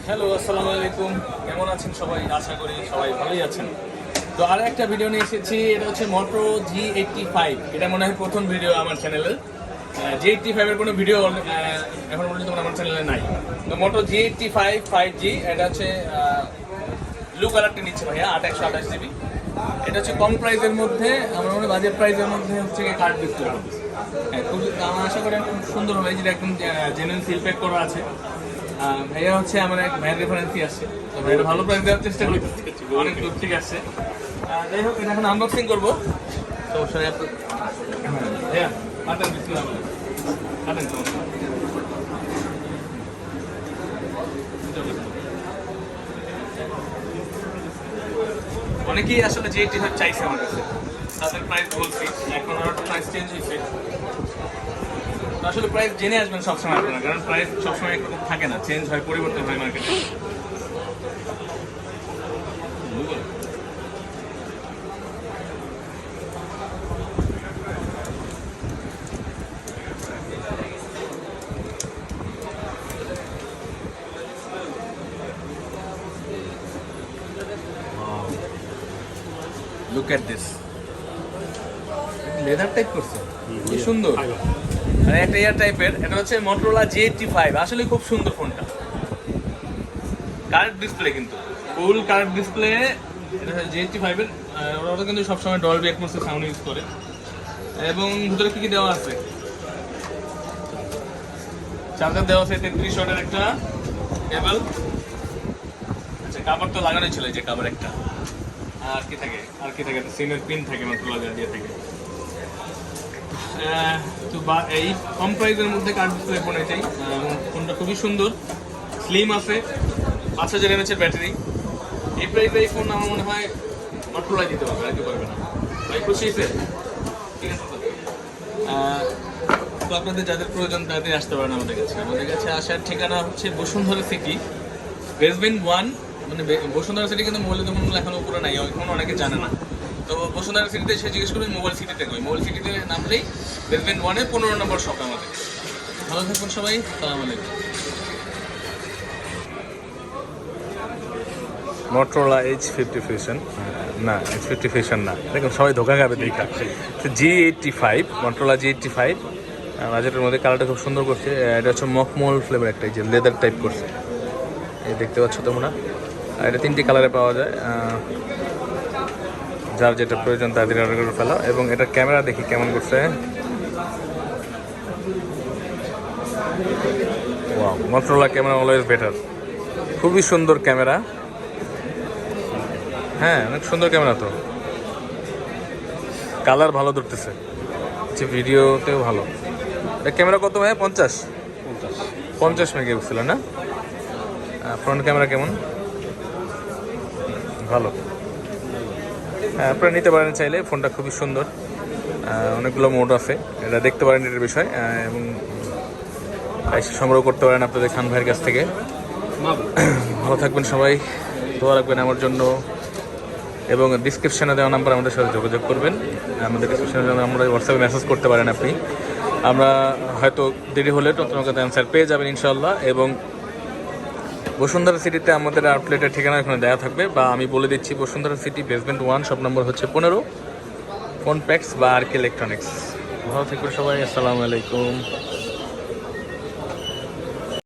Hello, আসসালামু আলাইকুম। কেমন আছেন সবাই? আশা করি সবাই ভালোই আছেন। তো আর একটা ভিডিও নিয়ে এসেছি, এটা হচ্ছে মোটো G85। এটা মনে হয় প্রথম ভিডিও আমার চ্যানেলের। G85 এর কোনো ভিডিও এখন পর্যন্ত আমার চ্যানেলে নাই। তো মোটো G85 5G, এটা হচ্ছে ব্লু কালারটা নিচ্ছে ভাইয়া, 8/128 GB। এটা হচ্ছে কম প্রাইসের মধ্যে, আমার মনে হয় বাজেট প্রাইসের মধ্যে হচ্ছে কার্ড ডিসপ্লে হবে। হ্যাঁ, খুব আমার আশা করি খুব সুন্দর হবে, যেটা একদম জেনুইন সিল প্যাক করা আছে। ভাইয়া হচ্ছে আমার এক ভাইয়ের রেফারেন্সই আসছে, তো ভাইয়া ভালো প্রাইস দেওয়ার চেষ্টা করি, অনেক দূর থেকে আসছে। যাই হোক, এটা এখন আনবক্সিং করবো। তো সবাই ভাইয়া কাটেন, বিসমিল্লাহ বলেন, কাটেন। অনেকেই আসলে G85 চাইছে আমার কাছে, তাদের প্রাইস বলছি, এখন আর প্রাইস চেঞ্জ হয়েছে। তো আসলে প্রাইস জেনে আসবেন সবসময় আপনারা, কারণ প্রাইস সবসময় একরকম থাকে না, চেঞ্জ হয়, পরিবর্তন হয় মার্কেটে। Look at this, leather type করছে, কি সুন্দর। মানে একটা এয়ার টাইপের, এটা হচ্ছে Motorola G85। আসলে খুব সুন্দর ফোনটা, কার্ভ ডিসপ্লে, কিন্তু ফুল কার্ভ ডিসপ্লে। এটা G85 এর, ওরা কিন্তু সবসময় ডলবি অ্যাটমস সাউন্ড ইউজ করে। এবং ভিতরে কি কি দেওয়া আছে, চার্জার দেওয়া আছে, 33 ওয়াটের একটা কেবল। আচ্ছা, কাভার তো লাগানোই ছিল, যে কাভার একটা। আর কি থাকে, সিমের পিন থাকে, Motorola দিয়ে থাকে। তো এই কম প্রাইসের মধ্যে কার্ভ ডিসপ্লে ফোন এটাই। ফোনটা খুবই সুন্দর, স্লিম আছে, 5000 mAh এর ব্যাটারি। এই প্রাইসে এই ফোন আমার মনে হয় Motorola দিতে পারবে, আর কি পারবে না। ভাই খুশি হয়েছে? ঠিক আছে। তো আপনাদের যাদের প্রয়োজন তাদের আসতে পারেন আমাদের কাছে। আমাদের কাছে আসার ঠিকানা হচ্ছে বসুন্ধরা সিটি, বেসমেন্ট 1। মানে বসুন্ধরা সিটি কিন্তু মূল্য এখন উপরে নাই, এখন অনেকে জানে না। তো বসুন্ধরা সিটিতে এসে জিজ্ঞেস করবেন মোবাইল সিটিতে কই, মোবাইল সিটিতে নামলেই বেসমেন্ট 1-এ 15 নম্বর শপ আমাদের। ভালো থাকুন সবাই, আসসালামু আলাইকুম। Motorola H50 Fusion, না H50 Fusion না, দেখুন সবাই ধোকা খাবে দেখা। G85, Motorola G85 বাজেটের মধ্যে। কালারটা খুব সুন্দর করছে। এটা হচ্ছে মখমল ফ্লেভার, একটা যে লেদার টাইপ করছে, এই দেখতে পাচ্ছ তোমরা। এটা 3টি কালারে পাওয়া যায়, যার যেটা প্রয়োজন তাদের অর্ডার করে ফেলা। এবং এটার ক্যামেরা দেখি কেমন করছে। Wow, Motorola camera always better. খুবই সুন্দর ক্যামেরা, হ্যাঁ অনেক সুন্দর ক্যামেরা। তো কালার ভালো ধরতেছে, যে ভিডিওতেও ভালো। এটা ক্যামেরা কত ভাই? 50 মেগাপিক্সেল না? ফ্রন্ট ক্যামেরা কেমন? ভালো। হ্যাঁ, আপনারা নিতে পারেন চাইলে, ফোনটা খুবই সুন্দর। অনেকগুলো মোড আছে, এটা দেখতে পারেন এটার বিষয়। এবং সংগ্রহ করতে পারেন আপনাদের খান ভাইয়ের কাছ থেকে। ভালো থাকবেন সবাই, দোয়া রাখবেন আমার জন্য। এবং ডিসক্রিপশনে দেওয়া নাম্বার আমাদের সাথে যোগাযোগ করবেন। আমাদের ডিসক্রিপশনে দেওয়া নাম্বারে হোয়াটসঅ্যাপে মেসেজ করতে পারেন আপনি। আমরা হয়তো দেরি হলে তোমাকে অ্যান্সার পেয়ে যাবেন ইনশাআল্লাহ। এবং বসুন্ধরা সিটিতে আমাদের আউটলেটের ঠিকানা এখানে দেওয়া থাকবে, বা আমি বলে দিচ্ছি, Bashundhara city basement 1, shop number হচ্ছে 15, ফোন প্যাক্স বা আর কে ইলেকট্রনিক্স। ভালো থাকবেন সবাই, আসসালামু আলাইকুম।